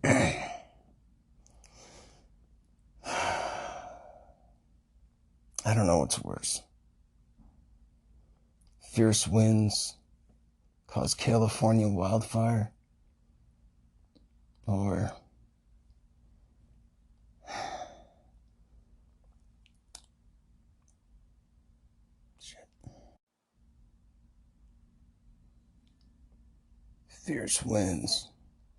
I don't know what's worse. Fierce winds cause California wildfire, or fierce winds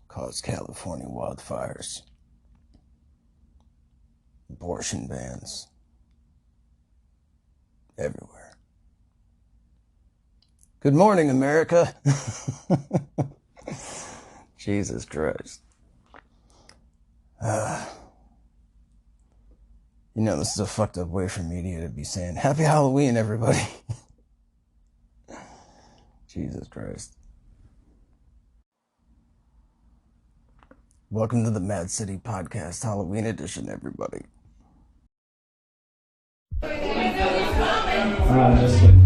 cause California wildfires, abortion bans everywhere. Good morning, America. Jesus Christ. This is a fucked up way for media to be saying, Happy Halloween, everybody. Jesus Christ. Welcome to the Mad City Podcast, Halloween edition, everybody. Just kidding.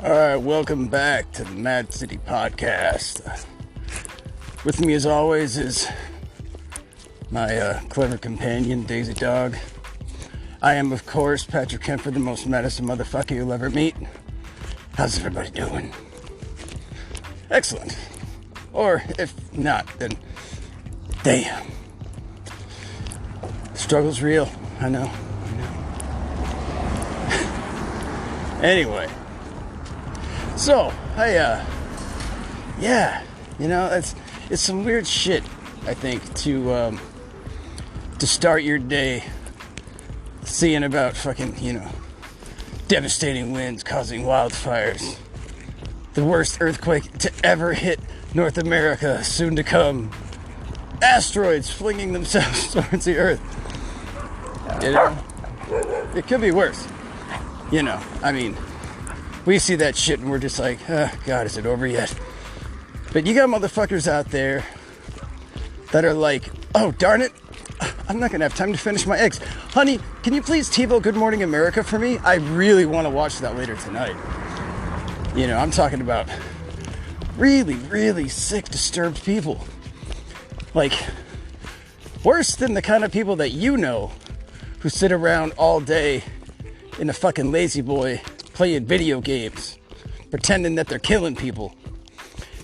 Alright, welcome back to the Mad City Podcast. With me as always is my clever companion, Daisy Dog. I am, of course, Patrick Kemper, the most medicine motherfucker you'll ever meet. How's everybody doing? Excellent. Or, if not, then damn. Struggle's real. I know. Anyway. So, it's some weird shit, I think, to start your day seeing about fucking, devastating winds causing wildfires. The worst earthquake to ever hit North America, soon to come. Asteroids flinging themselves towards the earth. It could be worse. We see that shit and we're just like, oh, God, is it over yet? But you got motherfuckers out there that are like, oh, darn it, I'm not going to have time to finish my eggs. Honey, can you please TiVo Good Morning America for me? I really want to watch that later tonight. I'm talking about really, really sick, disturbed people. Like, worse than the kind of people that who sit around all day in a fucking lazy boy playing video games, pretending that they're killing people.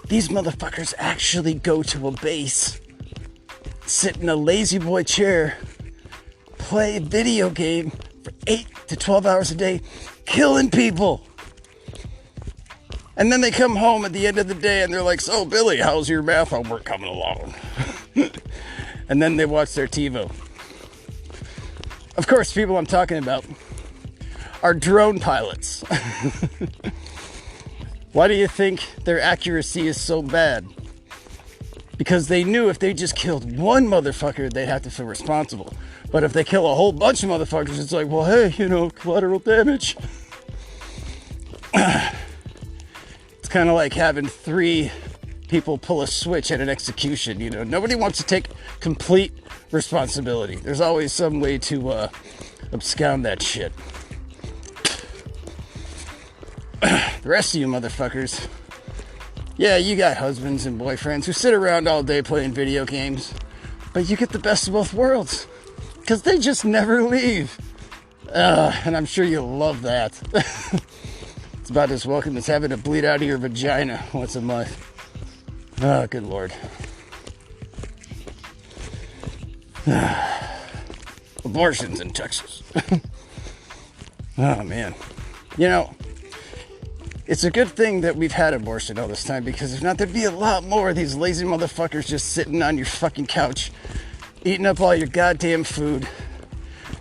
These motherfuckers actually go to a base, sit in a lazy boy chair, play a video game for 8 to 12 hours a day, killing people. And then they come home at the end of the day and they're like, so Billy, how's your math homework coming along? And then they watch their TiVo. Of course, people I'm talking about are drone pilots. Why do you think their accuracy is so bad? Because they knew if they just killed one motherfucker, they'd have to feel responsible. But if they kill a whole bunch of motherfuckers, it's like, well, hey, collateral damage. It's kind of like having 3 people pull a switch at an execution. Nobody wants to take complete responsibility. There's always some way to abscond that shit. The rest of you motherfuckers, yeah, you got husbands and boyfriends who sit around all day playing video games, but you get the best of both worlds, because they just never leave. And I'm sure you'll love that. It's about as welcome as having to bleed out of your vagina once a month. Oh, good Lord. Abortions in Texas. Oh, man. it's a good thing that we've had abortion all this time, because if not, there'd be a lot more of these lazy motherfuckers just sitting on your fucking couch, eating up all your goddamn food,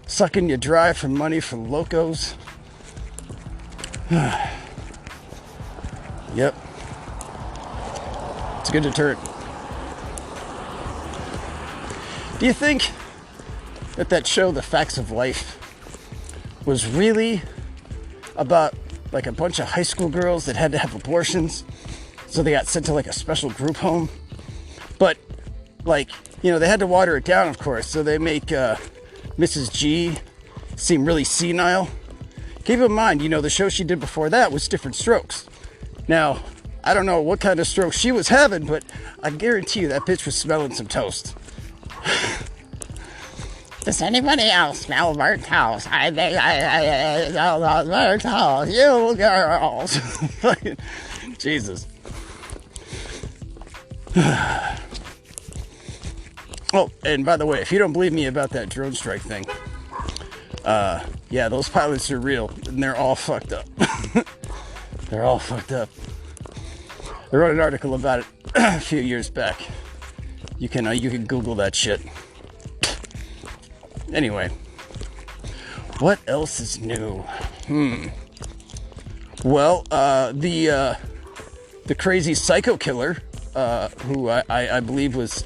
sucking you dry for money from locos. Yep. It's a good deterrent. Do you think that show, The Facts of Life, was really about like a bunch of high school girls that had to have abortions, so they got sent to like a special group home? But like, you know, they had to water it down, of course, so they make Mrs. G seem really senile. Keep in mind, you know, the show she did before that was Different Strokes. Now, I don't know what kind of stroke she was having, but I guarantee you that bitch was smelling some toast. Does anybody else smell burnt toast? I think I smell burnt toast. You girls. Jesus. Oh, and by the way, if you don't believe me about that drone strike thing, yeah, those pilots are real, and they're all fucked up. They're all fucked up. I wrote an article about it a few years back. You can Google that shit. Anyway, what else is new? Well, the crazy psycho killer, who I believe was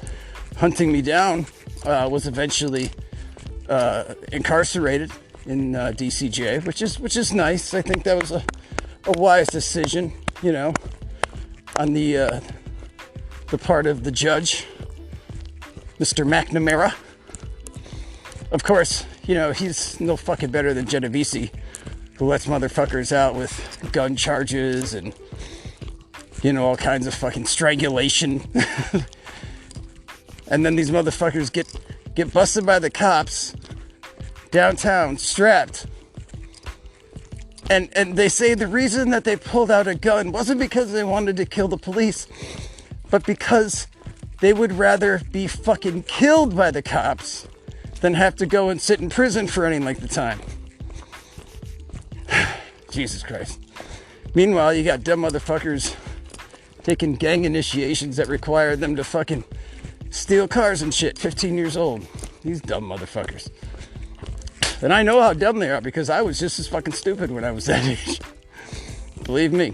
hunting me down, was eventually incarcerated in DCJ, which is nice. I think that was a wise decision, you know, on the part of the judge, Mr. McNamara. Of course, you know, he's no fucking better than Genovese, who lets motherfuckers out with gun charges and, you know, all kinds of fucking strangulation. And then these motherfuckers get busted by the cops downtown, strapped. And they say the reason that they pulled out a gun wasn't because they wanted to kill the police, but because they would rather be fucking killed by the cops than have to go and sit in prison for any length of time. Jesus Christ. Meanwhile, you got dumb motherfuckers taking gang initiations that require them to fucking steal cars and shit, 15 years old. These dumb motherfuckers. And I know how dumb they are, because I was just as fucking stupid when I was that age. Believe me.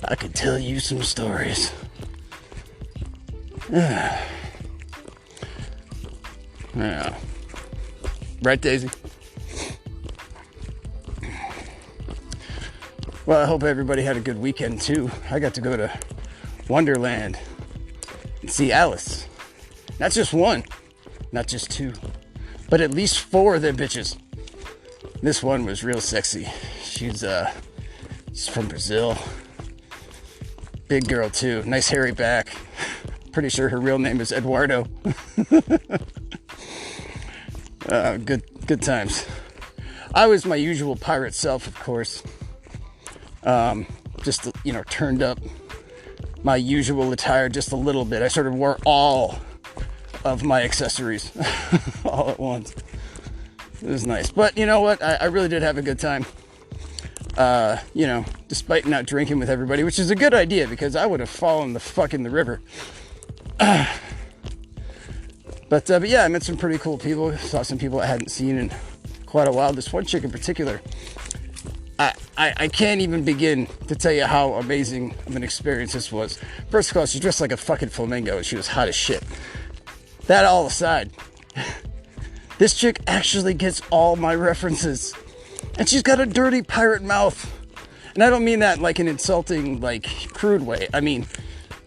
I could tell you some stories. Yeah. Right, Daisy? Well, I hope everybody had a good weekend, too. I got to go to Wonderland and see Alice. Not just one, not just two, but at least 4 of them bitches. This one was real sexy. She's from Brazil. Big girl, too. Nice hairy back. Pretty sure her real name is Eduardo. Good times. I was my usual pirate self, of course. Just, you know, turned up my usual attire just a little bit. I sort of wore all of my accessories all at once. It was nice. But you know what? I really did have a good time. You know, despite not drinking with everybody, which is a good idea, because I would have fallen the fuck in the river. But yeah, I met some pretty cool people. Saw some people I hadn't seen in quite a while. This one chick in particular, I can't even begin to tell you how amazing of an experience this was. First of all, she's dressed like a fucking flamingo, and she was hot as shit. That all aside, this chick actually gets all my references. And she's got a dirty pirate mouth. And I don't mean that like an insulting, like, crude way. I mean,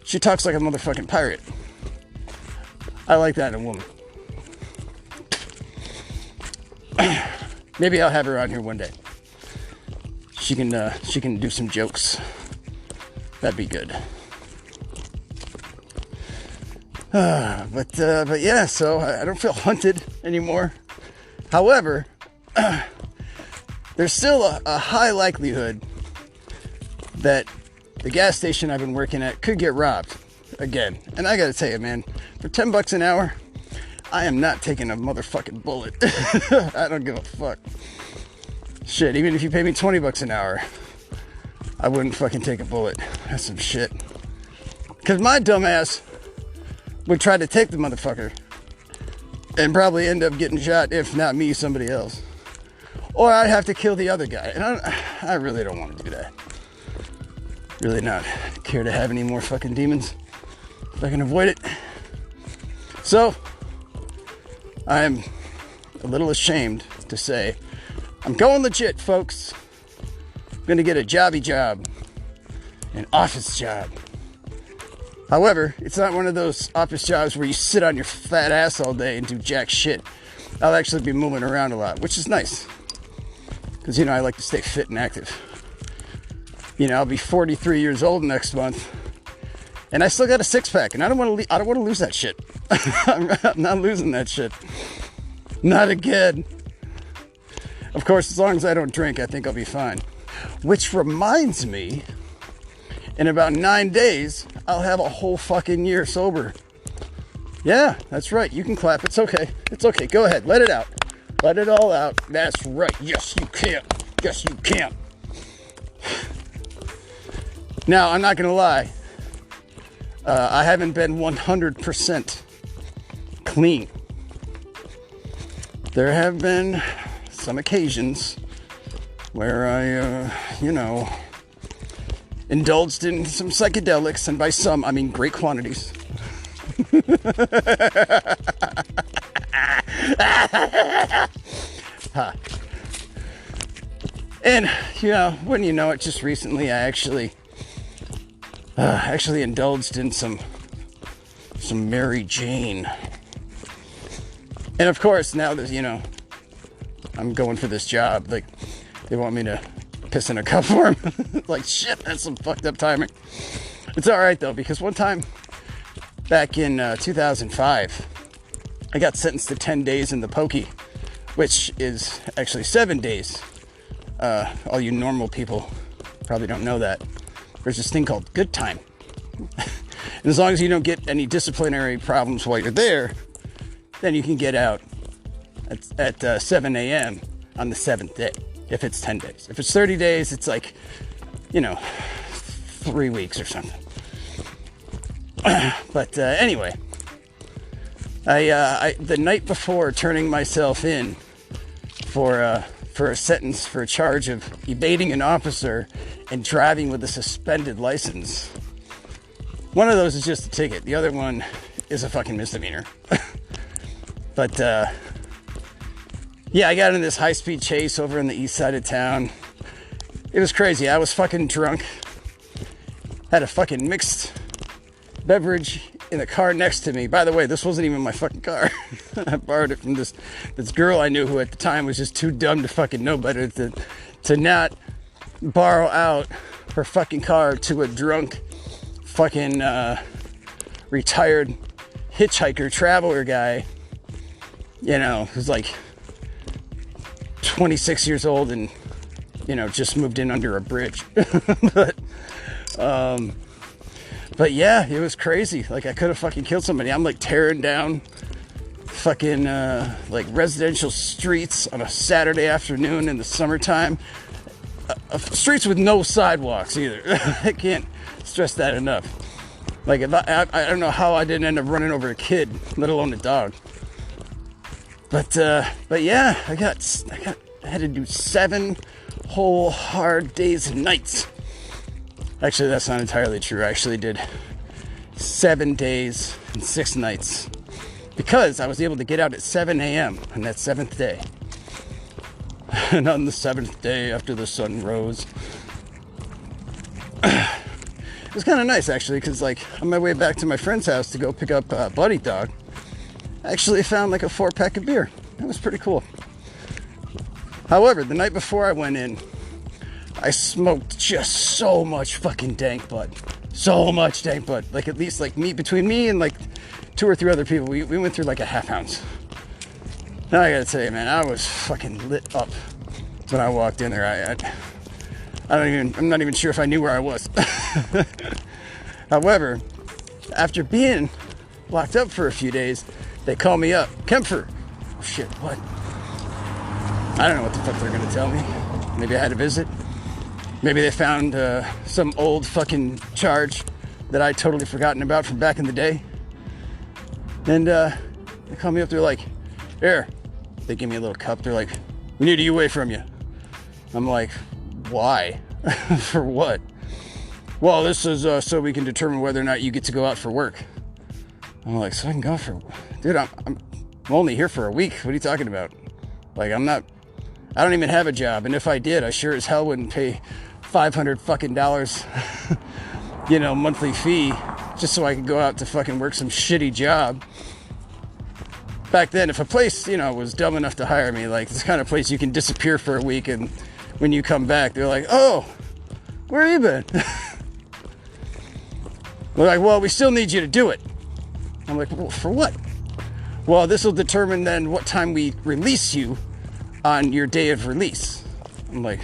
she talks like a motherfucking pirate. I like that in a woman. Maybe I'll have her on here one day. She can do some jokes. That'd be good. But yeah, so I don't feel hunted anymore. However, there's still a high likelihood that the gas station I've been working at could get robbed again. And I gotta tell you, man, for $10 an hour, I am not taking a motherfucking bullet. I don't give a fuck. Shit, even if you pay me $20 an hour, I wouldn't fucking take a bullet. That's some shit. Because my dumbass would try to take the motherfucker and probably end up getting shot, if not me, somebody else. Or I'd have to kill the other guy. And I really don't want to do that. Really not care to have any more fucking demons if I can avoid it. So, I'm a little ashamed to say, I'm going legit, folks. I'm going to get a jobby job. An office job. However, it's not one of those office jobs where you sit on your fat ass all day and do jack shit. I'll actually be moving around a lot, which is nice. Because, you know, I like to stay fit and active. You know, I'll be 43 years old next month. And I still got a six-pack. And I don't want to lose that shit. I'm not losing that shit. Not again. Of course, as long as I don't drink, I think I'll be fine. Which reminds me, in about 9 days, I'll have a whole fucking year sober. Yeah, that's right. You can clap. It's okay. It's okay. Go ahead. Let it out. Let it all out. That's right. Yes, you can. Yes, you can. Now, I'm not going to lie. I haven't been 100% clean. There have been some occasions where I, you know, indulged in some psychedelics, and by some, I mean great quantities. And, you know, wouldn't you know it, just recently I actually indulged in some Mary Jane. And of course, now that, you know, I'm going for this job, like, they want me to piss in a cup for him. Like, shit, that's some fucked up timing. It's alright, though, because one time, back in 2005, I got sentenced to 10 days in the pokey, which is actually 7 days. All you normal people probably don't know that. There's this thing called good time. And as long as you don't get any disciplinary problems while you're there, then you can get out at 7 a.m. on the 7th day, if it's 10 days. If it's 30 days, it's like, you know, 3 weeks or something. But anyway, I the night before turning myself in for a sentence for a charge of evading an officer and driving with a suspended license. One of those is just a ticket. The other one is a fucking misdemeanor. But, yeah, I got in this high-speed chase over on the east side of town. It was crazy. I was fucking drunk. Had a fucking mixed beverage in the car next to me. By the way, this wasn't even my fucking car. I borrowed it from this girl I knew who at the time was just too dumb to fucking know better to not borrow out her fucking car to a drunk fucking retired hitchhiker traveler guy, you know, who's like 26 years old and, you know, just moved in under a bridge. But yeah, it was crazy. Like, I could have fucking killed somebody. I'm like tearing down fucking like residential streets on a Saturday afternoon in the summertime. Streets with no sidewalks either. I can't stress that enough. Like, if I don't know how I didn't end up running over a kid, let alone a dog. But yeah, I had to do 7 whole hard days and nights. Actually, that's not entirely true. I actually did 7 days and 6 nights because I was able to get out at 7 a.m. on that 7th day. And on the 7th day after the sun rose. It was kind of nice, actually, because, like, on my way back to my friend's house to go pick up Buddy Dog, I actually found, like, a 4-pack of beer. That was pretty cool. However, the night before I went in, I smoked just so much fucking dank bud. So much dank bud. Like, at least, like, between me and, like, 2 or 3 other people, we went through, like, a half ounce. Now, I gotta tell you, man, I was fucking lit up when I walked in there. I'm not even sure if I knew where I was. However, after being locked up for a few days, they call me up. Kempfer. Oh, shit, what? I don't know what the fuck they're gonna tell me. Maybe I had a visit. Maybe they found some old fucking charge that I'd totally forgotten about from back in the day. And they call me up, they're like, here. They give me a little cup, they're like, we need a UA from you. I'm like, why? For what? Well, this is so we can determine whether or not you get to go out for work. I'm like, so I can go for... Dude, I'm only here for a week. What are you talking about? Like, I don't even have a job. And if I did, I sure as hell wouldn't pay $500 fucking dollars, you know, monthly fee just so I could go out to fucking work some shitty job. Back then, if a place, you know, was dumb enough to hire me, like this kind of place you can disappear for a week and when you come back, they're like, oh, where have you been? They're like, well, we still need you to do it. I'm like, well, for what? Well, this will determine then what time we release you on your day of release. I'm like,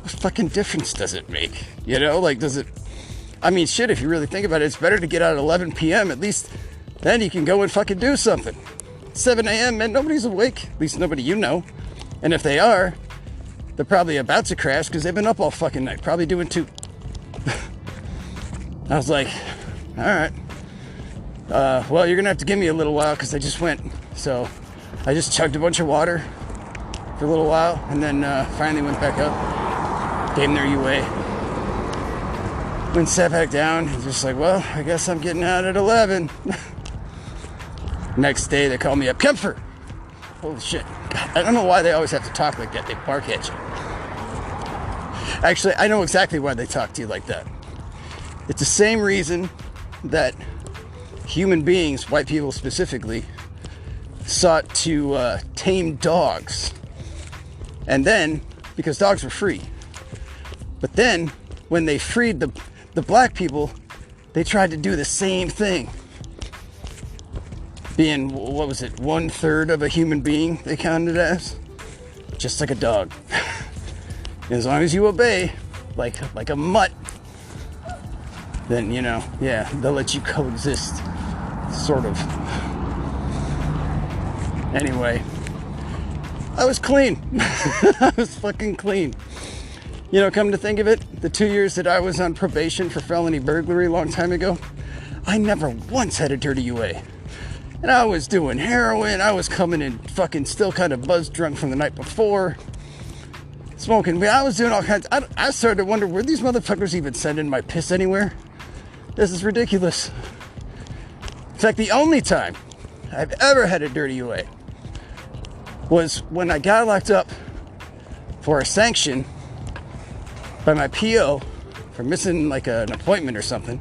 what fucking difference does it make? You know, like, does it... I mean, shit, if you really think about it, it's better to get out at 11 p.m. At least then you can go and fucking do something. 7 a.m., man, nobody's awake. At least nobody you know. And if they are, they're probably about to crash because they've been up all fucking night, probably doing two. I was like, all right. Well, you're gonna have to give me a little while because I just went. So I just chugged a bunch of water for a little while and then finally went back up, gave them their UA, went sat back down and just like, well, I guess I'm getting out at 11. Next day they call me up, Kempfer. Holy shit. God, I don't know why they always have to talk like that. They bark at you. Actually, I know exactly why they talk to you like that. It's the same reason that human beings, white people specifically, sought to tame dogs. And then, because dogs were free. But then, when they freed the black people, they tried to do the same thing. Being, what was it, 1/3 of a human being they counted as? Just like a dog. As long as you obey, like a mutt, then, you know, yeah, they'll let you coexist. Sort of. Anyway, I was clean. I was fucking clean. You know, come to think of it, the 2 years that I was on probation for felony burglary a long time ago, I never once had a dirty UA. And I was doing heroin, I was coming in fucking still kind of buzz drunk from the night before, smoking. I was doing all kinds. I started to wonder, were these motherfuckers even sending my piss anywhere? This is ridiculous. In fact, the only time I've ever had a dirty UA was when I got locked up for a sanction by my PO for missing like an appointment or something.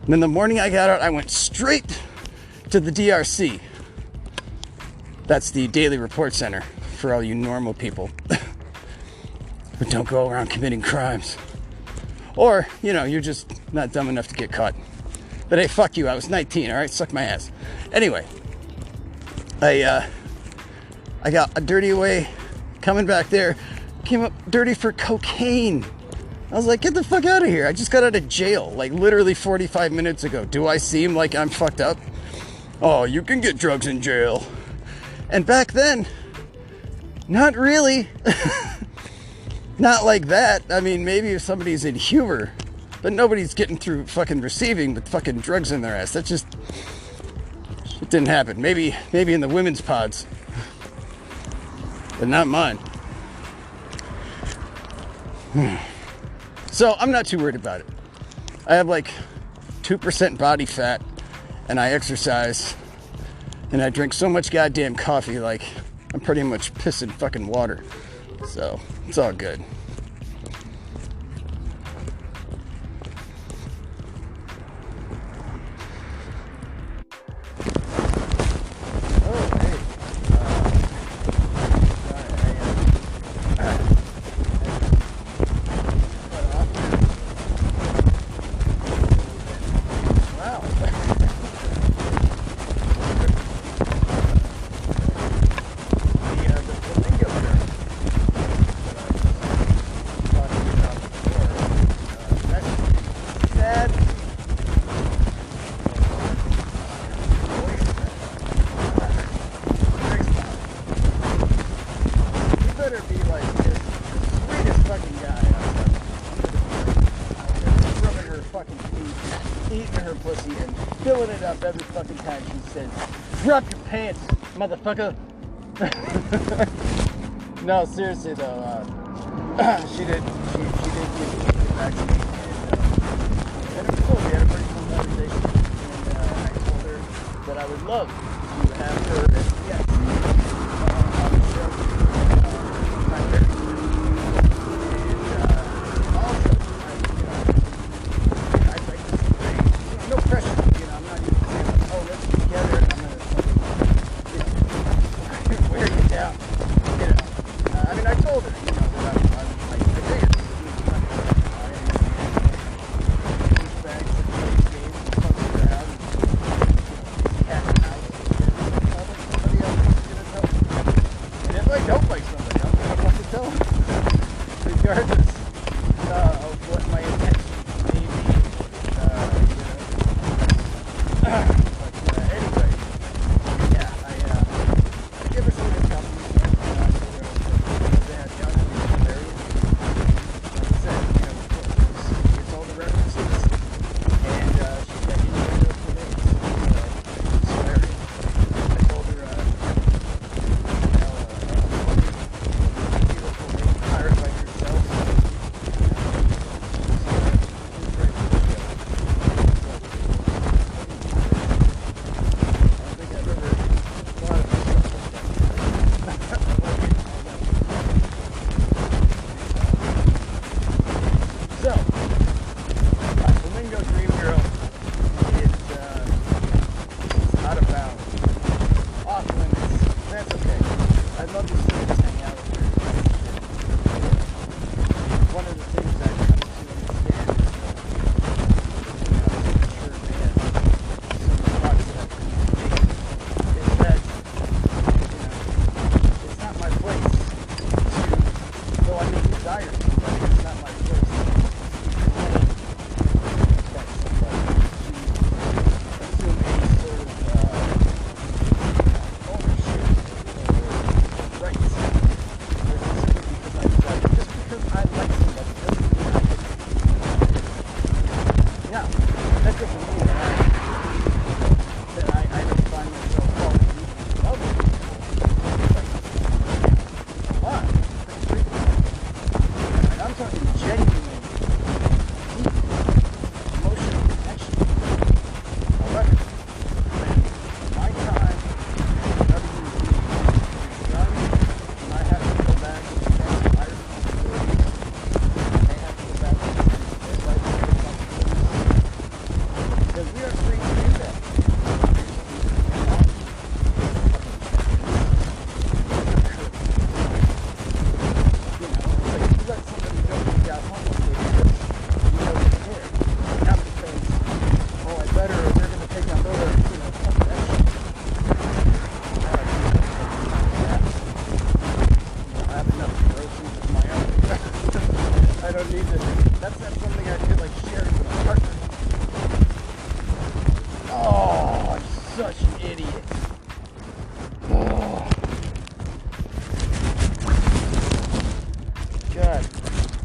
And then the morning I got out, I went straight to the DRC. That's the Daily Report Center for all you normal people who don't go around committing crimes. Or, you know, you're just not dumb enough to get caught. But hey, fuck you, I was 19, alright? Suck my ass. Anyway, I got a dirty away coming back there. Came up dirty for cocaine. I was like, get the fuck out of here. I just got out of jail, like literally 45 minutes ago. Do I seem like I'm fucked up? Oh, you can get drugs in jail. And back then, not really. Not like that. I mean, maybe if somebody's in humor, but nobody's getting through fucking receiving with fucking drugs in their ass. That just, it didn't happen. Maybe in the women's pods, but not mine. So I'm not too worried about it. I have like 2% body fat, and I exercise, and I drink so much goddamn coffee, like I'm pretty much pissing fucking water. So it's all good. pussy and filling it up every fucking time she says, "Drop your pants, motherfucker." No, seriously though, she did give it back to me, and it was cool. We had a pretty fun conversation, and I told her that I would love to have her as a guest on the show. My very soon. And also, I'd like to see, no pressure. I'm not even saying, oh, let's get together and I'm gonna wear you down. I mean, I told her, that I figured this was not going to douchebags that play games and fuck around and cat and mouse. Somebody else is going to tell me. And if I don't like somebody, I'm going to fucking tell them. Regardless of what my intentions may be. But anyway, yeah, I give her some good compliments.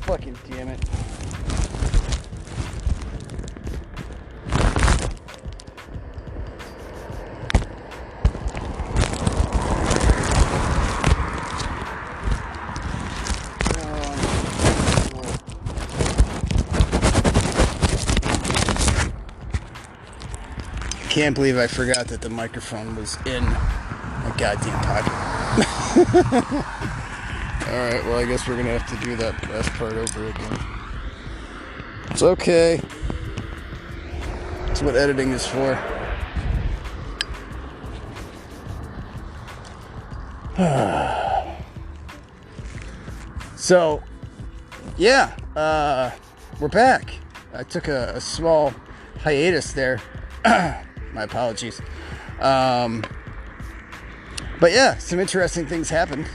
Fucking damn it. Can't believe I forgot that the microphone was in my goddamn pocket. Alright, well, I guess we're gonna have to do that last part over again. It's okay. That's what editing is for. So, yeah, we're back. I took a small hiatus there. My apologies. But yeah, some interesting things happened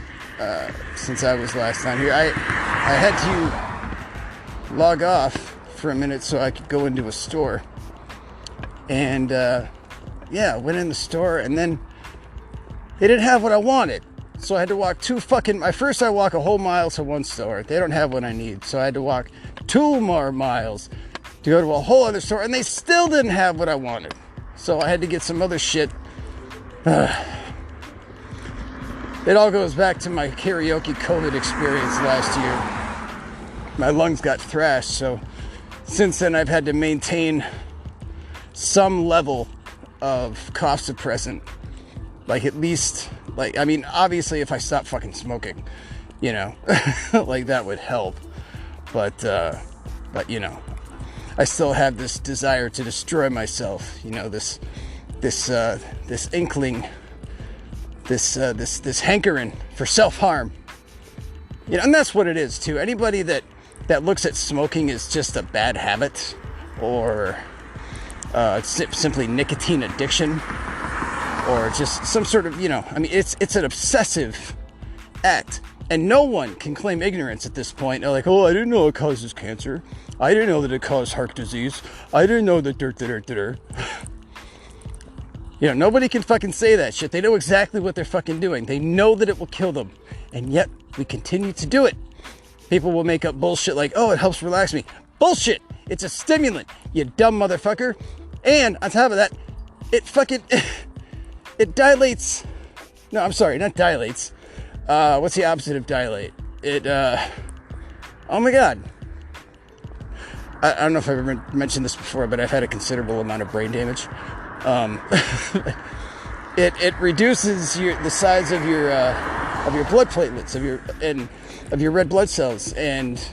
since I was last time here. I had to log off for a minute so I could go into a store. And yeah, went in the store and then they didn't have what I wanted. So I had to walk first I walk a whole mile to one store. They don't have what I need. So I had to walk 2 more miles to go to a whole other store, and they still didn't have what I wanted. So I had to get some other shit. It all goes back to my karaoke COVID experience last year. My lungs got thrashed, so since then I've had to maintain some level of cough suppressant. Like, at least, like, I mean, obviously if I stop fucking smoking, you know, like, that would help. But you know, I still have this desire to destroy myself, you know, this inkling, this hankering for self-harm. You know, and that's what it is too. Anybody that looks at smoking as just a bad habit, or simply nicotine addiction, or just some sort of, you know, I mean, it's an obsessive act, and no one can claim ignorance at this point. They're like, oh, I didn't know it causes cancer. I didn't know that it caused heart disease. I didn't know that You know, nobody can fucking say that shit. They know exactly what they're fucking doing. They know that it will kill them, and yet we continue to do it. People will make up bullshit like, oh, it helps relax me. Bullshit! It's a stimulant, you dumb motherfucker. And on top of that, it fucking... it dilates... No, I'm sorry, not dilates. What's the opposite of dilate? It, oh my god. I don't know if I've ever mentioned this before, but I've had a considerable amount of brain damage. It reduces the size of your blood platelets, of your red blood cells, and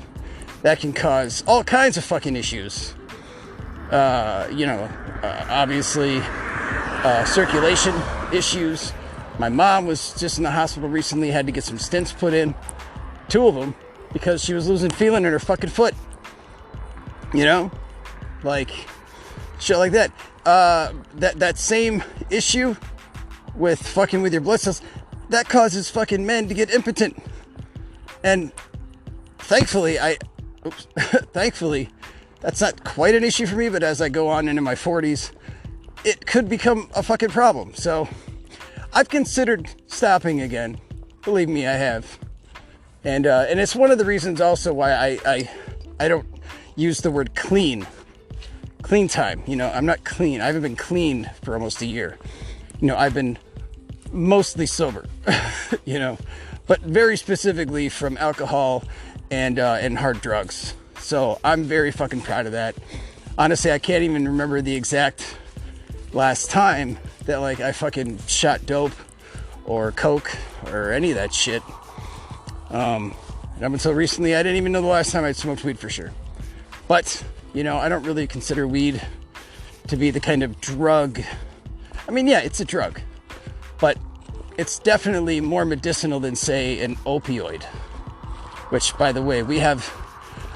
that can cause all kinds of fucking issues. You know, obviously, circulation issues. My mom was just in the hospital recently, had to get some stents put in, 2 of them, because she was losing feeling in her fucking foot. You know, like shit like that. That same issue with fucking with your blood cells, that causes fucking men to get impotent. And thankfully, thankfully, that's not quite an issue for me, but as I go on into my 40s, it could become a fucking problem. So I've considered stopping again. Believe me, I have. And it's one of the reasons also why I don't use the word clean time. You know, I'm not clean. I haven't been clean for almost a year. You know, I've been mostly sober, you know, but very specifically from alcohol and hard drugs. So I'm very fucking proud of that. Honestly, I can't even remember the exact last time that, like, I fucking shot dope or coke or any of that shit. And up until recently, I didn't even know the last time I'd smoked weed for sure. But, you know, I don't really consider weed to be the kind of drug. I mean, yeah, it's a drug, but it's definitely more medicinal than, say, an opioid. Which, by the way, we have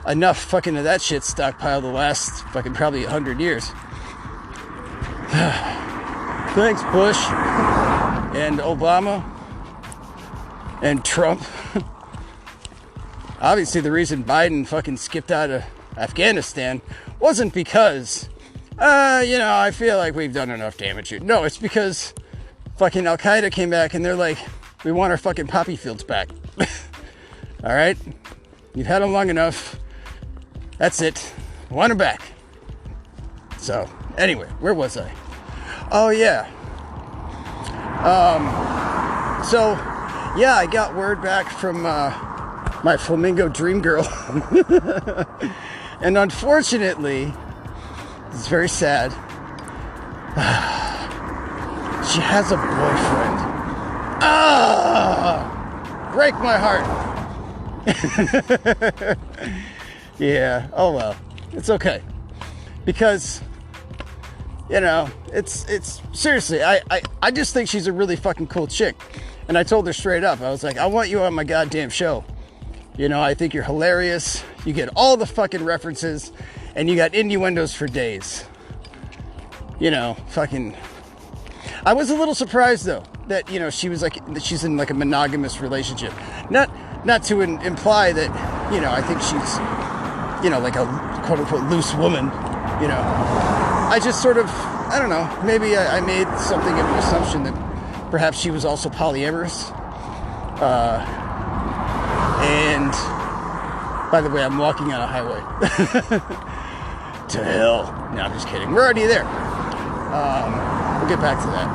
enough fucking of that shit stockpiled the last fucking probably 100 years. Thanks, Bush and Obama and Trump. Obviously, the reason Biden fucking skipped out of Afghanistan wasn't because, you know, I feel like we've done enough damage here. No, it's because fucking Al-Qaeda came back and they're like, we want our fucking poppy fields back. All right? You've had them long enough. That's it. Want them back. So, anyway, where was I? Oh, yeah. So, yeah, I got word back from my flamingo dream girl. And unfortunately, it's very sad. She has a boyfriend. Break my heart. Yeah, oh well. It's okay. Because, you know, it's seriously, I just think she's a really fucking cool chick. And I told her straight up, I was like, I want you on my goddamn show. You know, I think you're hilarious. You get all the fucking references, and you got innuendos for days. You know, fucking... I was a little surprised, though, that, you know, she was like, that she's in like a monogamous relationship. Not to imply that, you know, I think she's, you know, like a quote-unquote loose woman, you know. I just sort of, I don't know, maybe I made something of an assumption that perhaps she was also polyamorous. And by the way, I'm walking on a highway to hell. No, I'm just kidding. We're already there. We'll get back to that.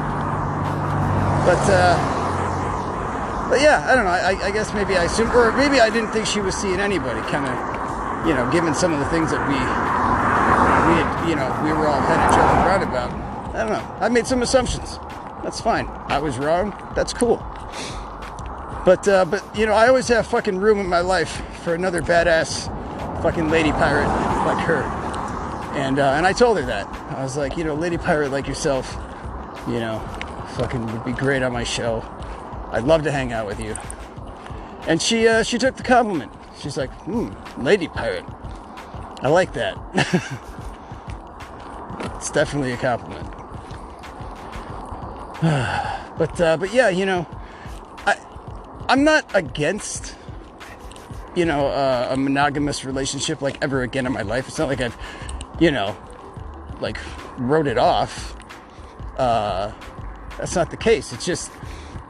But yeah, I don't know. I guess maybe I assumed, or maybe I didn't think she was seeing anybody. Kind of, you know, given some of the things that we had, you know, we were all kind of joking around about. I don't know. I made some assumptions. That's fine. I was wrong. That's cool. But you know, I always have fucking room in my life for another badass fucking lady pirate like her. And I told her that. I was like, you know, lady pirate like yourself, you know, fucking would be great on my show. I'd love to hang out with you. And she took the compliment. She's like, lady pirate. I like that. It's definitely a compliment. But yeah, you know, I'm not against, you know, a monogamous relationship like ever again in my life. It's not like I've, you know, like wrote it off. That's not the case. It's just,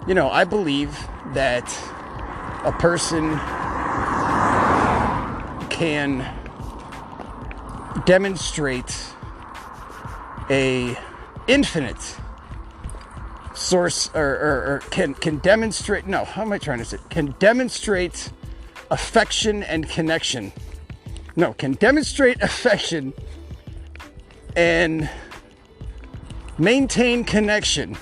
you know, I believe that a person can demonstrate a infinite source or can demonstrate, no, how am I trying to say? Can demonstrate affection and connection. No, can demonstrate affection and maintain connection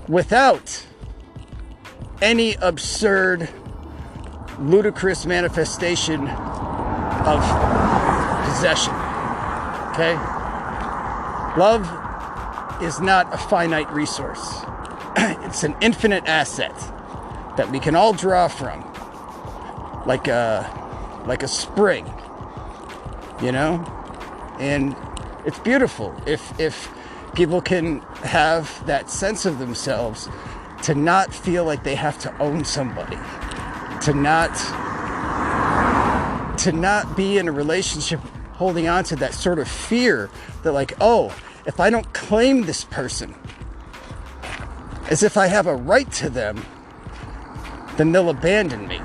without any absurd, ludicrous manifestation of possession. Okay? Love is not a finite resource. It's an infinite asset that we can all draw from, like a spring, you know? And it's beautiful if people can have that sense of themselves to not feel like they have to own somebody, to not be in a relationship holding on to that sort of fear that, like, oh, if I don't claim this person as if I have a right to them, then they'll abandon me.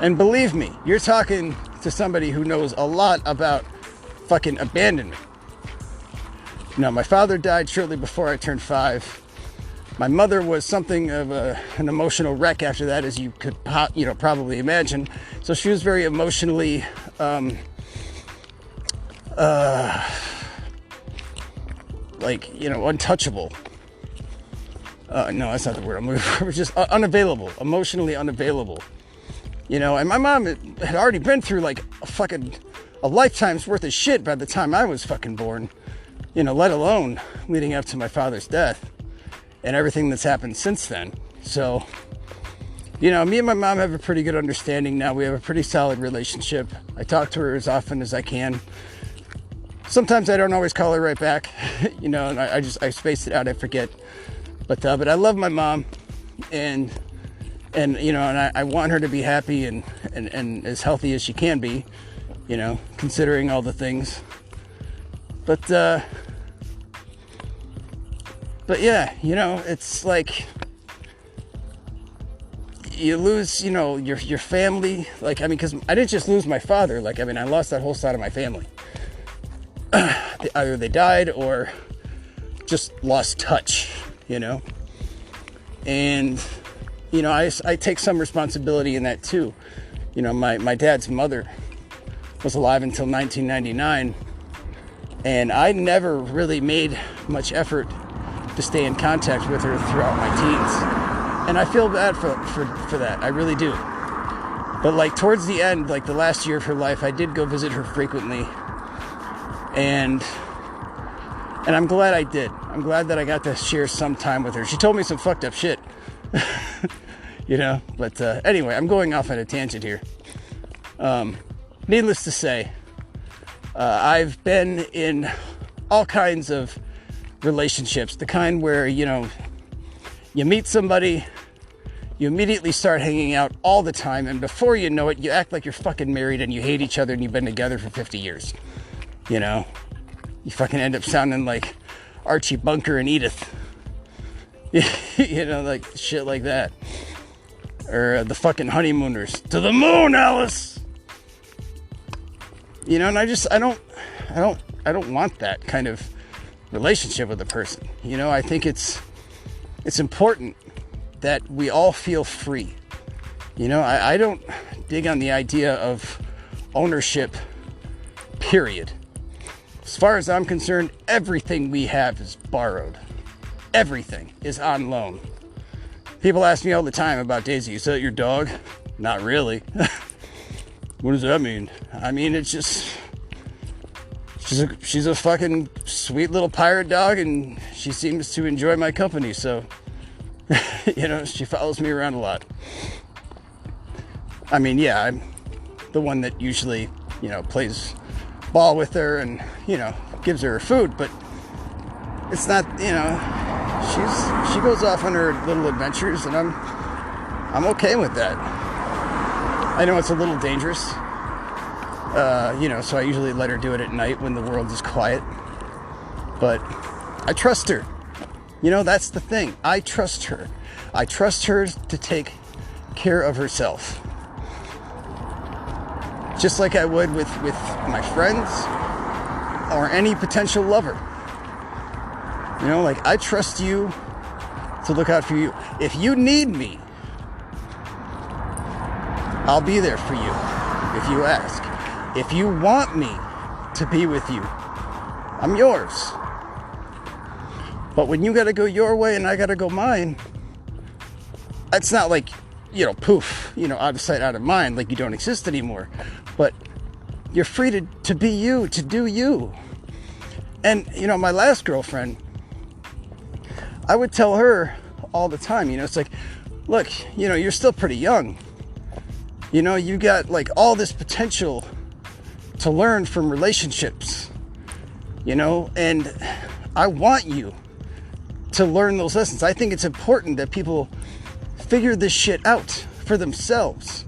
And believe me, you're talking to somebody who knows a lot about fucking abandonment. You know, my father died shortly before I turned 5. My mother was something of an emotional wreck after that, as you could, you know, probably imagine. So she was very emotionally, like, you know, untouchable. No, that's not the word I'm looking for. Just unavailable, emotionally unavailable. You know, and my mom had already been through like a lifetime's worth of shit by the time I was fucking born. You know, let alone leading up to my father's death and everything that's happened since then. So, you know, me and my mom have a pretty good understanding now. We have a pretty solid relationship. I talk to her as often as I can. Sometimes I don't always call her right back, you know, and I space it out, I forget. But I love my mom, and you know, and I want her to be happy and as healthy as she can be, you know, considering all the things. But yeah, you know, it's like you lose, you know, your family. Like, I mean, because I didn't just lose my father. Like, I mean, I lost that whole side of my family. Either they died or just lost touch, you know. And, you know, I take some responsibility in that too. You know, my dad's mother was alive until 1999, and I never really made much effort to stay in contact with her throughout my teens. And I feel bad for that. I really do. But like towards the end, like the last year of her life, I did go visit her frequently. And I'm glad I did. I'm glad that I got to share some time with her. She told me some fucked up shit. You know, but anyway, I'm going off on a tangent here. Needless to say, I've been in all kinds of relationships. The kind where, you know, you meet somebody, you immediately start hanging out all the time, and before you know it, you act like you're fucking married and you hate each other and you've been together for 50 years. You know, you fucking end up sounding like Archie Bunker and Edith. You know, like shit like that. Or the fucking honeymooners. To the moon, Alice! You know, and I don't want that kind of relationship with a person. You know, I think it's important that we all feel free. You know, I don't dig on the idea of ownership, period. As far as I'm concerned, everything we have is borrowed. Everything is on loan. People ask me all the time about Daisy. Is that your dog? Not really. What does that mean? I mean, it's just... She's a fucking sweet little pirate dog, and she seems to enjoy my company, so... you know, she follows me around a lot. I mean, yeah, I'm the one that usually, you know, plays ball with her and, you know, gives her food, but it's not, you know... She goes off on her little adventures, and I'm okay with that. I know it's a little dangerous, you know, so I usually let her do it at night when the world is quiet. But I trust her. You know, that's the thing. I trust her. I trust her to take care of herself. Just like I would with my friends or any potential lover. You know, like, I trust you to look out for you. If you need me, I'll be there for you if you ask. If you want me to be with you, I'm yours. But when you gotta go your way and I gotta go mine, it's not like, you know, poof, you know, out of sight, out of mind, like you don't exist anymore. But you're free to be you, to do you. And, you know, my last girlfriend, I would tell her all the time, you know, it's like, look, you know, you're still pretty young. You know, you got like all this potential to learn from relationships, you know, and I want you to learn those lessons. I think it's important that people figure this shit out for themselves,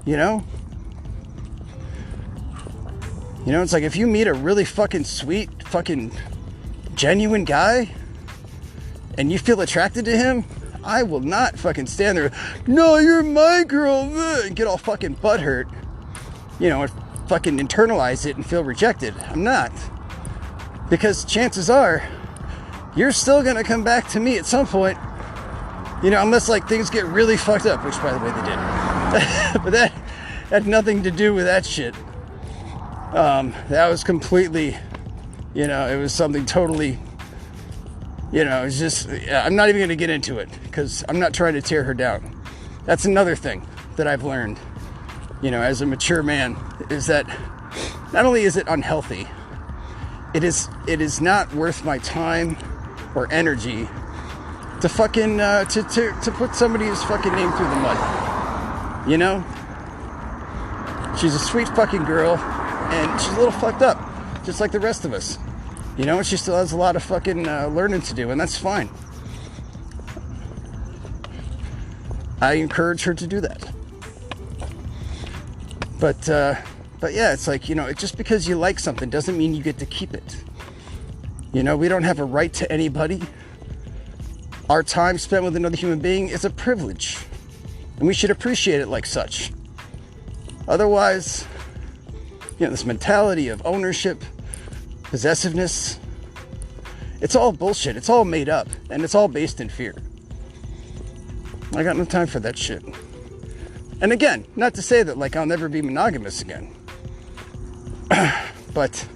you know? You know, it's like if you meet a really fucking sweet, fucking genuine guy, and you feel attracted to him, I will not fucking stand there, no, you're my girl, and get all fucking butthurt, you know, and fucking internalize it and feel rejected. I'm not. Because chances are, you're still gonna come back to me at some point, you know, unless like things get really fucked up, which by the way they did. But that had nothing to do with that shit. That was completely, you know, it was something totally... You know, it's just, I'm not even going to get into it because I'm not trying to tear her down. That's another thing that I've learned, you know, as a mature man, is that not only is it unhealthy, it is not worth my time or energy to fucking, to put somebody's fucking name through the mud. You know? She's a sweet fucking girl, and she's a little fucked up, just like the rest of us. You know, she still has a lot of fucking learning to do, and that's fine. I encourage her to do that. But yeah, it's like, you know, just because you like something doesn't mean you get to keep it. You know, we don't have a right to anybody. Our time spent with another human being is a privilege, and we should appreciate it like such. Otherwise, you know, this mentality of ownership, possessiveness, it's all bullshit. It's all made up, and it's all based in fear. I got no time for that shit. And again, not to say that like I'll never be monogamous again, but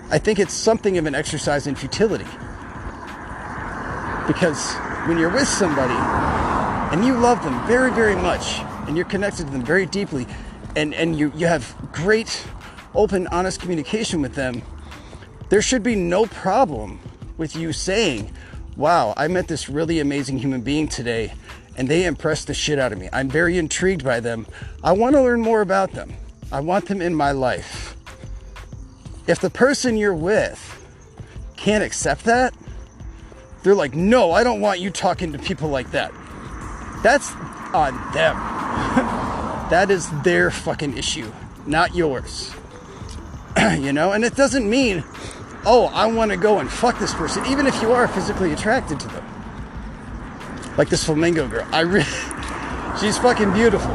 I think it's something of an exercise in futility. Because when you're with somebody and you love them very, very much, and you're connected to them very deeply, and you have great, open, honest communication with them, there should be no problem with you saying, wow, I met this really amazing human being today, and they impressed the shit out of me. I'm very intrigued by them. I want to learn more about them. I want them in my life. If the person you're with can't accept that, they're like, no, I don't want you talking to people like that. That's on them. That is their fucking issue, not yours. You know, and it doesn't mean, oh, I want to go and fuck this person, even if you are physically attracted to them. Like this flamingo girl. She's fucking beautiful.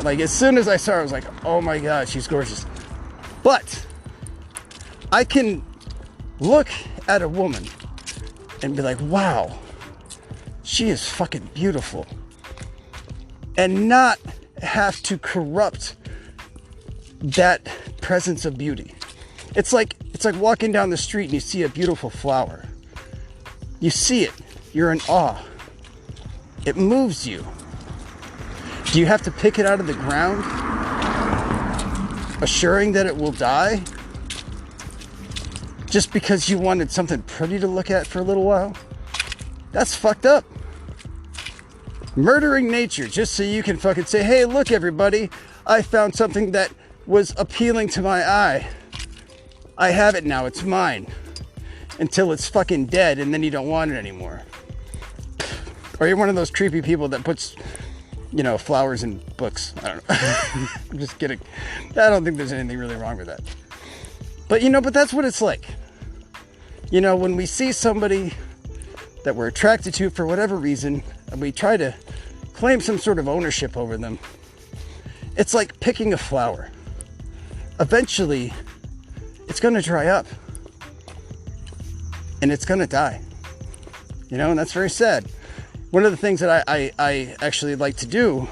Like, as soon as I saw her, I was like, oh my God, she's gorgeous. But I can look at a woman and be like, wow, she is fucking beautiful. And not have to corrupt that presence of beauty. It's like walking down the street and you see a beautiful flower. You see it, you're in awe. It moves you. Do you have to pick it out of the ground, assuring that it will die, just because you wanted something pretty to look at for a little while? That's fucked up. Murdering nature just so you can fucking say, hey, look everybody, I found something that was appealing to my eye. I have it now, it's mine. Until it's fucking dead and then you don't want it anymore. Or you're one of those creepy people that puts, flowers in books. I don't know. I'm just kidding. I don't think there's anything really wrong with that. But but that's what it's like. When we see somebody that we're attracted to for whatever reason, and we try to claim some sort of ownership over them, it's like picking a flower. Eventually, it's going to dry up. And it's going to die. And that's very sad. One of the things that I actually like to do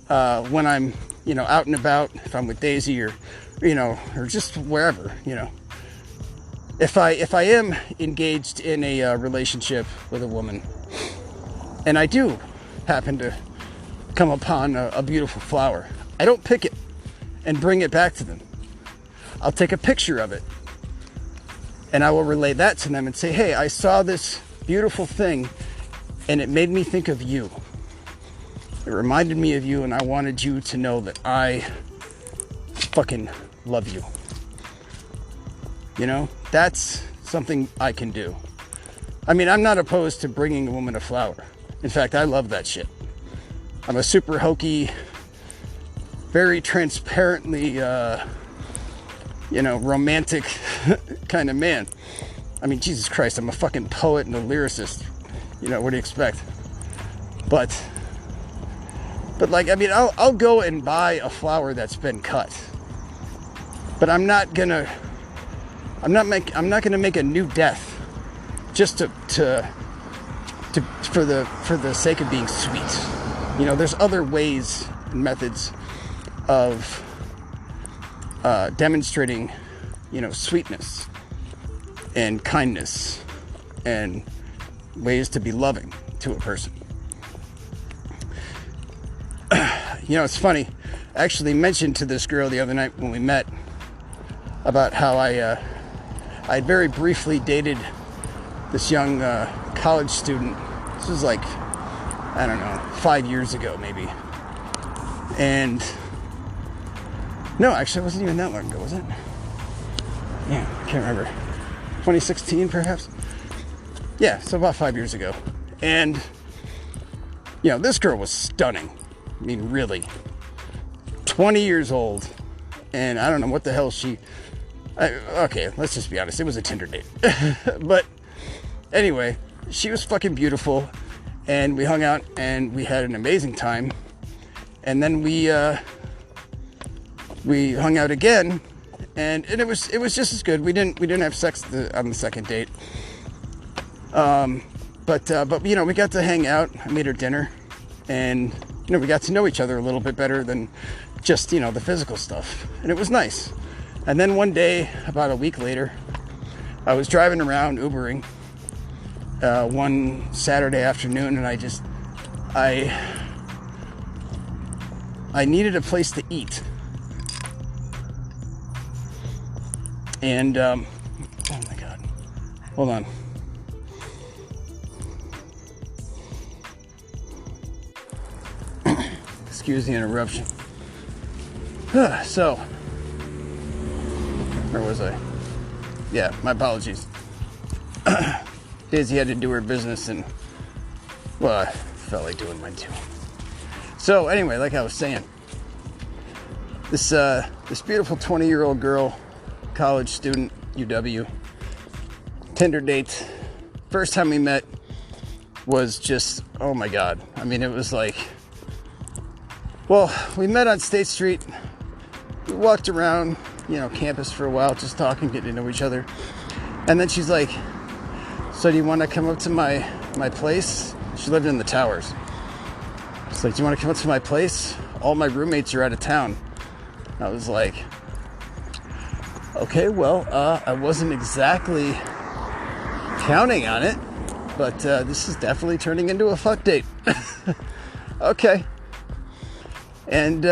when I'm, out and about, if I'm with Daisy or just wherever, if I am engaged in a relationship with a woman, and I do happen to come upon a beautiful flower, I don't pick it and bring it back to them. I'll take a picture of it and I will relay that to them and say, hey, I saw this beautiful thing and it made me think of you. It reminded me of you and I wanted you to know that I fucking love you. That's something I can do. I mean, I'm not opposed to bringing a woman a flower. In fact, I love that shit. I'm a super hokey, very transparently, romantic kind of man. I mean, Jesus Christ, I'm a fucking poet and a lyricist. What do you expect? But like, I mean, I'll go and buy a flower that's been cut. But I'm not gonna make a new death just for the sake of being sweet. There's other ways and methods of demonstrating, sweetness and kindness and ways to be loving to a person. It's funny. I actually mentioned to this girl the other night when we met about how I very briefly dated this young college student. This was like, I don't know, 5 years ago maybe. And no, actually it wasn't even that long ago, was it? Yeah, I can't remember. 2016 perhaps? Yeah, so about 5 years ago. And this girl was stunning. I mean, really. 20 years old. And I don't know what the hell okay, let's just be honest. It was a Tinder date. But anyway, she was fucking beautiful. And we hung out and we had an amazing time. And then we hung out again. And it was just as good. We didn't have sex on the second date. But we got to hang out. I made her dinner. And we got to know each other a little bit better than just, the physical stuff. And it was nice. And then one day, about a week later, I was driving around Ubering one Saturday afternoon, and I needed a place to eat. And, oh my God. Hold on. Excuse the interruption. So, where was I? Yeah, my apologies. Daisy had to do her business and, well, I felt like doing mine too. So anyway, like I was saying, this beautiful 20-year-old girl, college student, UW, Tinder date, first time we met was just, oh my God. I mean, it was like, Well, we met on State Street. We walked around, campus for a while, just talking, getting to know each other. And then she's like, so do you want to come up to my place? She lived in the towers. She's like, do you want to come up to my place? All my roommates are out of town. I was like, okay, well, I wasn't exactly counting on it, but this is definitely turning into a fuck date. Okay. And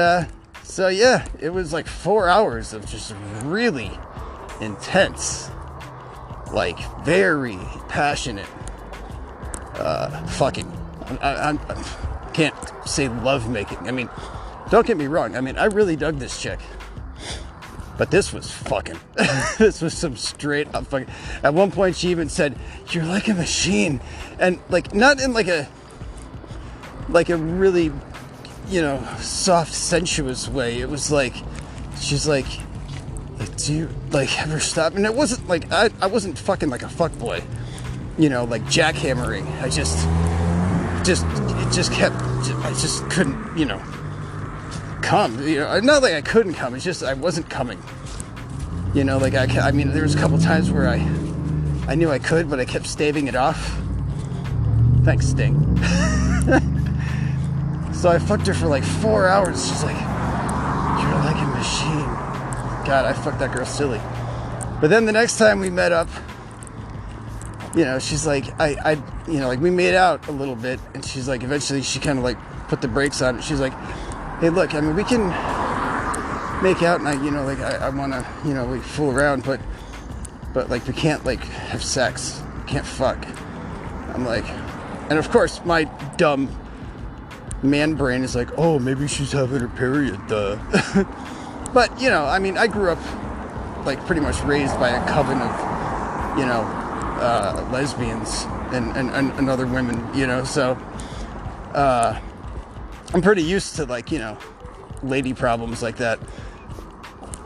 so yeah, it was like 4 hours of just really intense, like very passionate fucking. I can't say love making. I mean, don't get me wrong. I mean, I really dug this chick. But this was fucking. This was some straight up fucking. At one point, she even said, "You're like a machine," and like not in like a really, soft, sensuous way. It was like, she's like, do you like ever stop? And it wasn't like I wasn't fucking like a fuckboy, like jackhammering. I just couldn't, come. Not like I couldn't come. It's just I wasn't coming. I mean, there was a couple times where I knew I could, but I kept staving it off. Thanks, Sting. So I fucked her for like 4 hours. She's like, you're like a machine. God, I fucked that girl silly. But then the next time we met up, she's like, we made out a little bit, and she's like, eventually she kind of like put the brakes on it. She's like, hey, look, I mean, we can make out, and I want to, we fool around, but like we can't like have sex, we can't fuck. I'm like, and of course my dumb man brain is like, oh, maybe she's having her period, duh. But I mean, I grew up like pretty much raised by a coven of lesbians and other women, so I'm pretty used to like lady problems like that.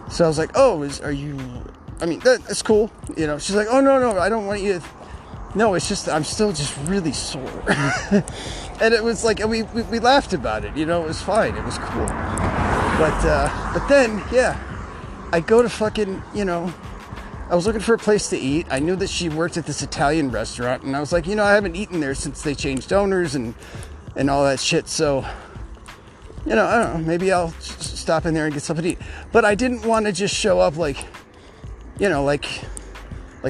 So I was like, oh, are you, I mean, that's cool, she's like, oh, no, I don't want you to, no, it's just, I'm still just really sore. And it was like, we laughed about it, it was fine, it was cool. But then, yeah, I go to fucking, I was looking for a place to eat. I knew that she worked at this Italian restaurant, and I was like, I haven't eaten there since they changed owners and all that shit, so, I don't know, maybe I'll stop in there and get something to eat. But I didn't want to just show up like, like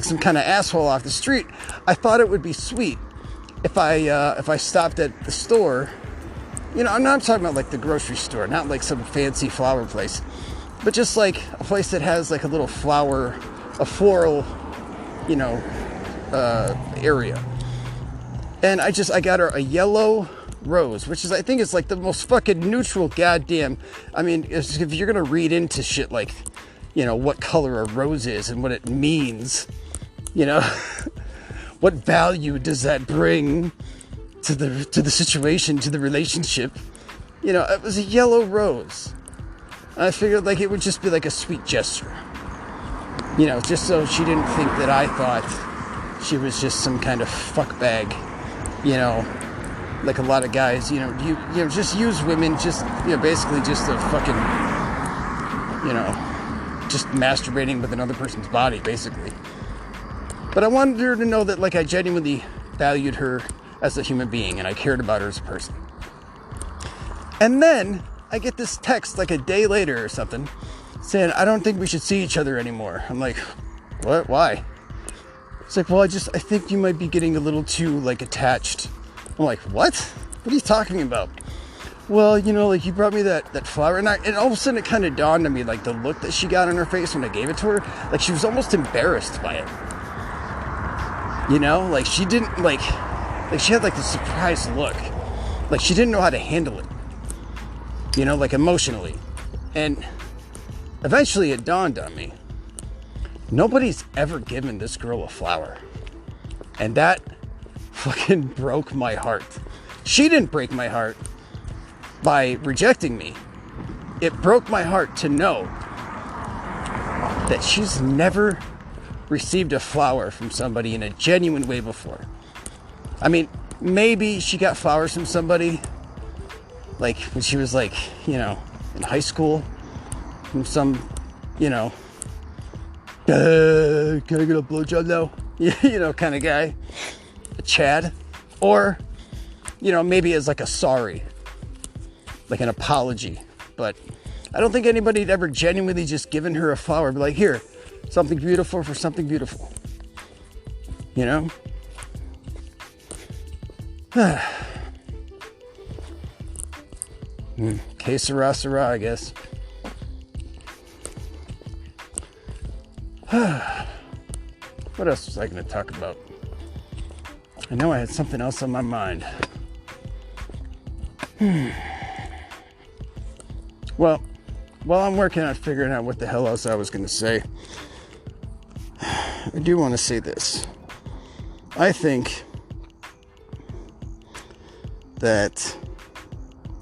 some kind of asshole off the street. I thought it would be sweet if I stopped at the store. I'm not talking about like the grocery store, not like some fancy flower place, but just like a place that has like a little floral, area. And I got her a yellow rose, which is, I think, is like the most fucking neutral goddamn. I mean, if you're gonna read into shit like, what color a rose is and what it means, what value does that bring to the situation, to the relationship? It was a yellow rose. And I figured like it would just be like a sweet gesture, just so she didn't think that I thought she was just some kind of fuck bag, like a lot of guys, just use women, just, basically just a fucking, just masturbating with another person's body, basically. But I wanted her to know that, like, I genuinely valued her as a human being, and I cared about her as a person. And then I get this text, like, a day later or something, saying, I don't think we should see each other anymore. I'm like, what? Why? It's like, well, I think you might be getting a little too, like, attached. I'm like, what? What are you talking about? Well, like, you brought me that flower, and all of a sudden it kind of dawned on me, like, the look that she got on her face when I gave it to her, like, she was almost embarrassed by it. Like, she didn't, like she had, like, the surprised look. Like, she didn't know how to handle it. Like, emotionally. And eventually it dawned on me, nobody's ever given this girl a flower. And that fucking broke my heart. She didn't break my heart by rejecting me. It broke my heart to know that she's never received a flower from somebody in a genuine way before. I mean, maybe she got flowers from somebody like when she was like, you know, in high school, from some, you know, can I get a blowjob now? You know, kind of guy, a Chad, or, you know, maybe as like a sorry, like an apology. But I don't think anybody had ever genuinely just given her a flower, be like, here, something beautiful for something beautiful, you know? Que sera, sera, I guess. What else was I going to talk about? I know I had something else on my mind. Well, while I'm working on figuring out what the hell else I was going to say, I do want to say this. I think that,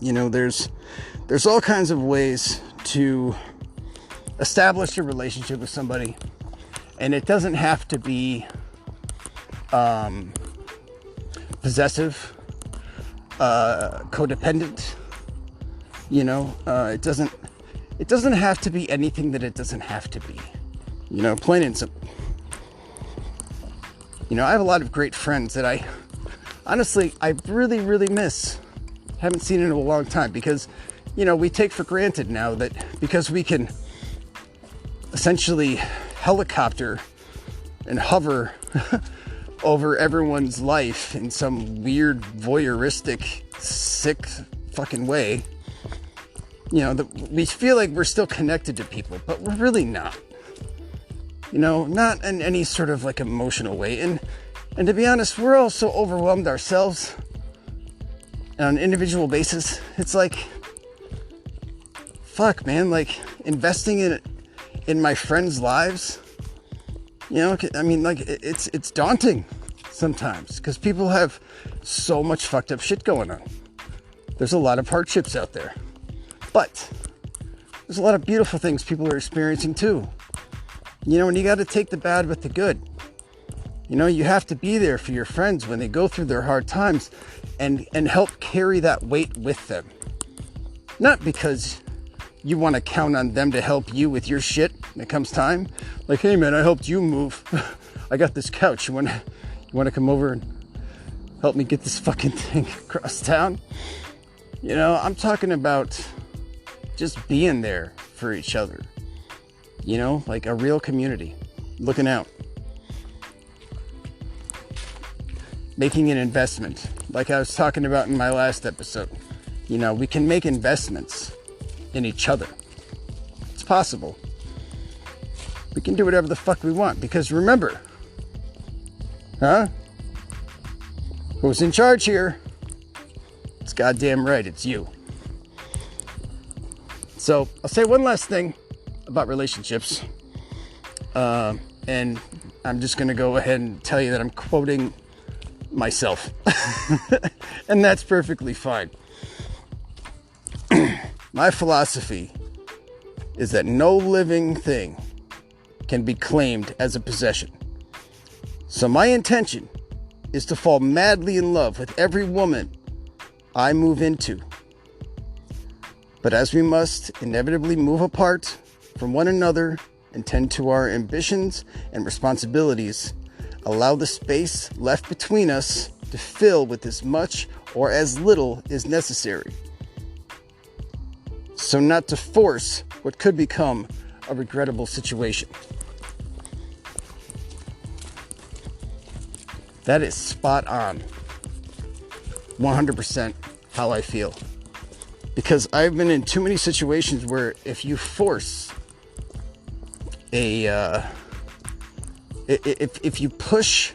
you know, there's all kinds of ways to establish a relationship with somebody, and it doesn't have to be possessive, codependent. You know, it doesn't have to be anything that it doesn't have to be. You know, plain and simple. You know, I have a lot of great friends that I really, really miss. Haven't seen in a long time because, you know, we take for granted now that because we can essentially helicopter and hover over everyone's life in some weird voyeuristic, sick fucking way. You know, we feel like we're still connected to people, but we're really not. You know, not in any sort of like emotional way. And to be honest, we're all so overwhelmed ourselves on an individual basis. It's like, fuck, man, like investing in my friends' lives. You know, I mean, like it's daunting sometimes because people have so much fucked up shit going on. There's a lot of hardships out there. But there's a lot of beautiful things people are experiencing too. You know, and you got to take the bad with the good. You know, you have to be there for your friends when they go through their hard times and help carry that weight with them. Not because you want to count on them to help you with your shit when it comes time. Like, hey man, I helped you move. I got this couch. You want to come over and help me get this fucking thing across town? You know, I'm talking about just being there for each other. You know, like a real community. Looking out. Making an investment. Like I was talking about in my last episode. You know, we can make investments in each other. It's possible. We can do whatever the fuck we want. Because remember, who's in charge here? It's goddamn right, it's you. So, I'll say one last thing about relationships. And I'm just going to go ahead and tell you that I'm quoting myself. And that's perfectly fine. My philosophy is that no living thing can be claimed as a possession. So my intention is to fall madly in love with every woman I move into. But as we must inevitably move apart from one another and tend to our ambitions and responsibilities, allow the space left between us to fill with as much or as little as necessary. So not to force what could become a regrettable situation. That is spot on. 100% how I feel. Because I've been in too many situations where if you force if you push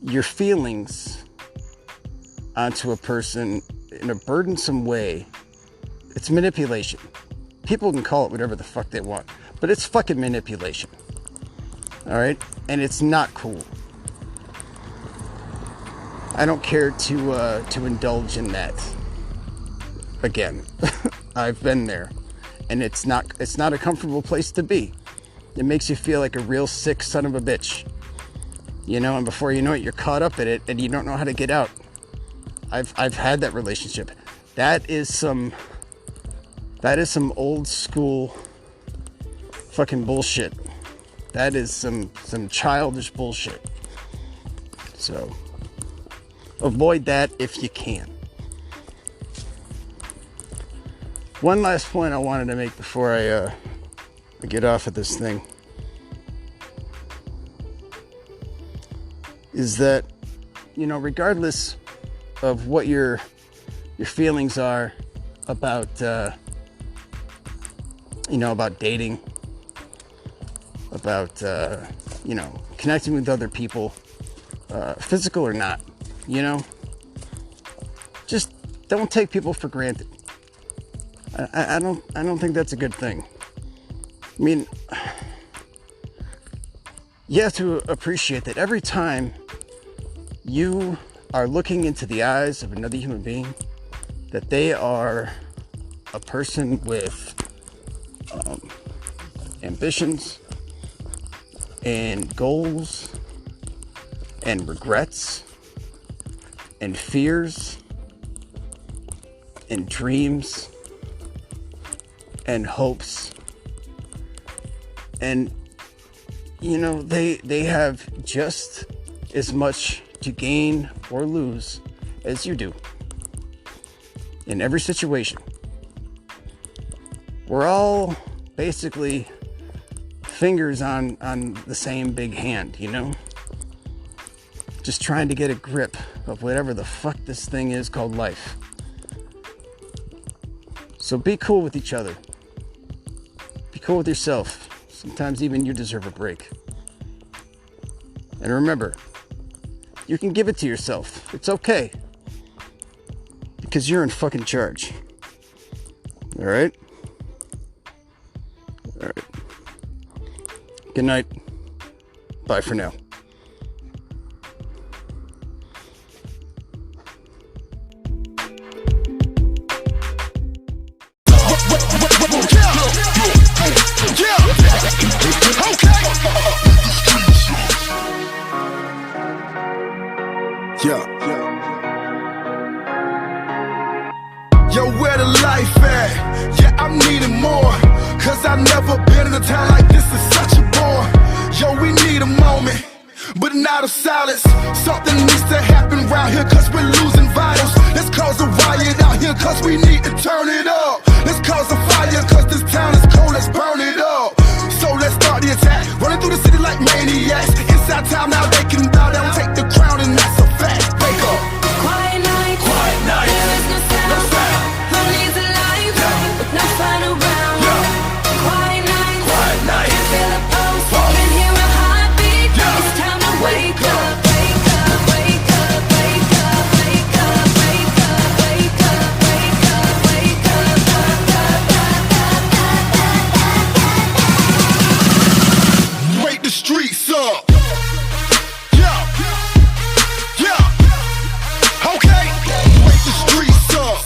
your feelings onto a person in a burdensome way, it's manipulation. People can call it whatever the fuck they want, but it's fucking manipulation. All right? And it's not cool. I don't care to indulge in that. Again, I've been there, and it's not a comfortable place to be. It makes you feel like a real sick son of a bitch, you know. And before you know it, you're caught up in it, and you don't know how to get out. I've had that relationship. That is some old school fucking bullshit. That is some childish bullshit. So avoid that if you can. One last point I wanted to make before I get off of this thing is that, you know, regardless of what your feelings are about you know, about dating, about you know, connecting with other people, physical or not, you know, just don't take people for granted. I don't think that's a good thing. I mean, you have to appreciate that every time you are looking into the eyes of another human being, that they are a person with ambitions and goals and regrets and fears and dreams and hopes, and you know, they have just as much to gain or lose as you do in every situation. We're all basically fingers on the same big hand, you know, just trying to get a grip of whatever the fuck this thing is called life. So be cool with each other. Be cool with yourself. Sometimes even you deserve a break. And remember, you can give it to yourself. It's okay. Because you're in fucking charge. Alright? Alright. Good night. Bye for now. Yo, where the life at? Yeah, I'm needing more. Cause I've never been in a town like this, is such a bore. Yo, we need a moment, but not of silence. Something needs to happen round here, cause we're losing vitals. Let's cause a riot out here, cause we need to turn it up. Let's cause a fire, cause this town is cold, let's burn it up. So let's start the attack, running through the city like maniacs. Inside town now they can bow down, take the crown, and that's a fact. Wake up. Quiet night, there is no sound. Lonely's alive, with no fun around. Quiet night, can feel a pulse, can hear a heartbeat. It's time to wake up, wake up, wake up, wake up, wake up, wake up, wake up, wake up, wake up. Wake the streets up. Okay, wake the streets up.